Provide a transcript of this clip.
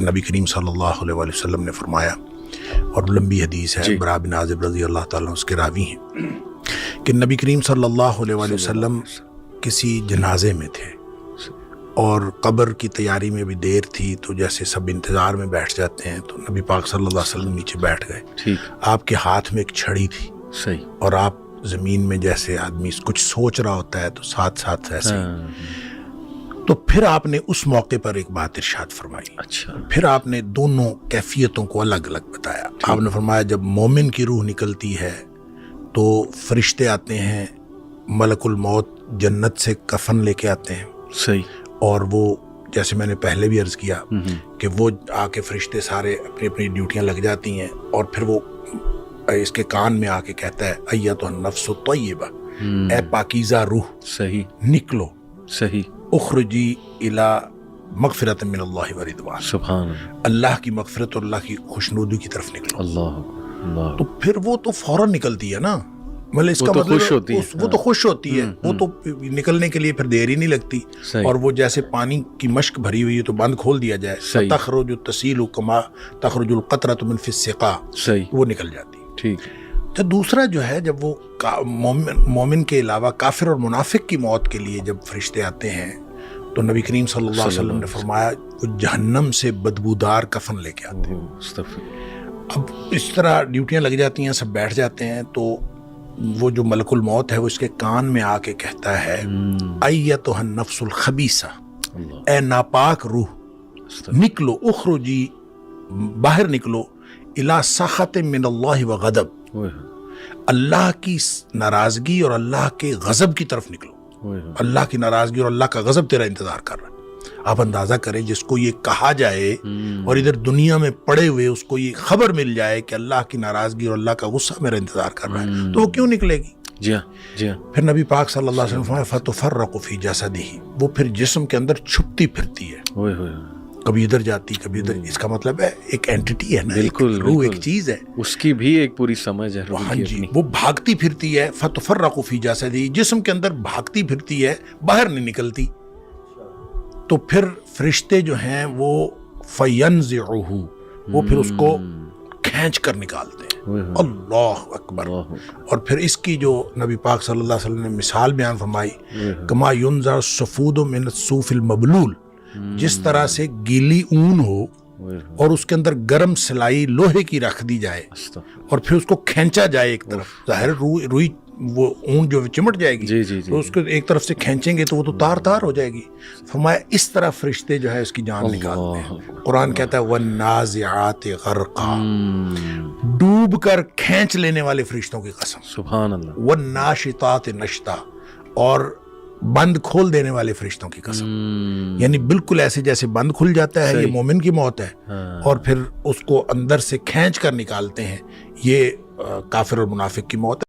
نبی کریم صلی اللہ علیہ وسلم نے فرمایا، اور لمبی حدیث ہے، برا بن عازب رضی اللہ تعالیٰ اس کے راوی ہیں، کہ نبی کریم صلی اللہ علیہ وسلم کسی جنازے میں تھے اور قبر کی تیاری میں بھی دیر تھی، تو جیسے سب انتظار میں بیٹھ جاتے ہیں، تو نبی پاک صلی اللہ علیہ وسلم نیچے بیٹھ گئے، آپ کے ہاتھ میں ایک چھڑی تھی، اور آپ زمین میں جیسے آدمی کچھ سوچ رہا ہوتا ہے تو ساتھ ساتھ ایسے تو پھر آپ نے اس موقع پر ایک بات ارشاد فرمائی، پھر آپ نے دونوں کیفیتوں کو الگ الگ بتایا۔ آپ نے فرمایا جب مومن کی روح نکلتی ہے تو فرشتے آتے ہیں، ملک الموت جنت سے کفن لے کے آتے ہیں، اور وہ جیسے میں نے پہلے بھی عرض کیا کہ وہ آ کے فرشتے سارے اپنی اپنی ڈیوٹیاں لگ جاتی ہیں، اور پھر وہ اس کے کان میں آ کے کہتا ہے ایتھا النفس الطیبہ، اے پاکیزہ روح نکلو، اخرجی الی مغفرت من اللہ و رضوان، سبحان اللہ کی مغفرت اور اللہ کی خوشنودی کی طرف نکلو۔ تو پھر وہ تو فوراً نکلتی ہے نا، مطلب اس کا مطلب وہ تو خوش ہوتی ہے، وہ تو نکلنے کے لیے پھر دیر ہی نہیں لگتی، اور وہ جیسے پانی کی مشک بھری ہوئی ہے تو بند کھول دیا جائے، تخرج تسیل کما تخرج القطرۃ من فی السقا، وہ نکل جاتی۔ تو دوسرا جو ہے، جب وہ مومن کے علاوہ کافر اور منافق کی موت کے لیے جب فرشتے آتے ہیں تو نبی کریم صلی اللہ علیہ وسلم نے فرمایا وہ جہنم سے بدبودار کفن لے کے آتے ہیں۔ اب اس طرح ڈیوٹیاں لگ جاتی ہیں، سب بیٹھ جاتے ہیں، تو وہ جو ملک الموت ہے وہ اس کے کان میں آ کے کہتا ہے ایتھا النفس الخبیثہ، اے ناپاک روح نکلو، اخرجی باہر نکلو، الی سخط من اللہ و غضب، اللہ کی ناراضگی اور اللہ کے غضب کی طرف نکلو، اللہ کی ناراضگی اور اللہ کا غضب تیرا انتظار کر رہا ہے۔ آپ اندازہ کریں جس کو یہ کہا جائے اور ادھر دنیا میں پڑے ہوئے اس کو یہ خبر مل جائے کہ اللہ کی ناراضگی اور اللہ کا غصہ میرا انتظار کر رہا ہے، تو وہ کیوں نکلے گی؟ جی ہاں۔ پھر نبی پاک صلی اللہ علیہ وسلم فرمایا فتفرق فی جسدہ، وہ پھر جسم کے اندر چھپتی پھرتی ہے، کبھی ادھر جاتی کبھی ادھر، اس کا مطلب ہے ایک اینٹی ہے نا، روح ایک چیز ہے، اس کی بھی ایک پوری سمجھ ہے، ہاں جی، وہ بھاگتی پھرتی ہے، فتفرق فی جسدہ، جسم کے اندر بھاگتی پھرتی ہے، باہر نہیں نکلتی۔ تو پھر فرشتے جو ہیں وہ فینزعہ، وہ پھر اس کو کھینچ کر نکالتے ہیں، اللہ اکبر۔ اور پھر اس کی جو نبی پاک صلی اللہ علیہ وسلم نے مثال بیان فرمائی، کما ینزع الصفود من الصوف المبلول، جس طرح سے گیلی اون ہو اور اس کے اندر گرم سلائی لوہے کی رکھ دی جائے اور پھر اس کو کھینچا جائے ایک طرف، ظاہر روئی وہ اون جو چمٹ جائے گی، تو اس کو ایک طرف سے کھینچیں گے تو وہ تو تار تار ہو جائے گی۔ فرمایا اس طرح فرشتے جو ہے اس کی جان نکالتے ہیں۔ قرآن کہتا ہے وَالنَّازِعَاتِ غَرْقًا، ڈوب کر کھینچ لینے والے فرشتوں کی قسم، سبحان اللہ، وَالنَّاشِطَاتِ نَشْطًا، اور بند کھول دینے والے فرشتوں کی قسم، یعنی بالکل ایسے جیسے بند کھل جاتا ہے، یہ مومن کی موت ہے، اور پھر اس کو اندر سے کھینچ کر نکالتے ہیں، یہ کافر اور منافق کی موت ہے۔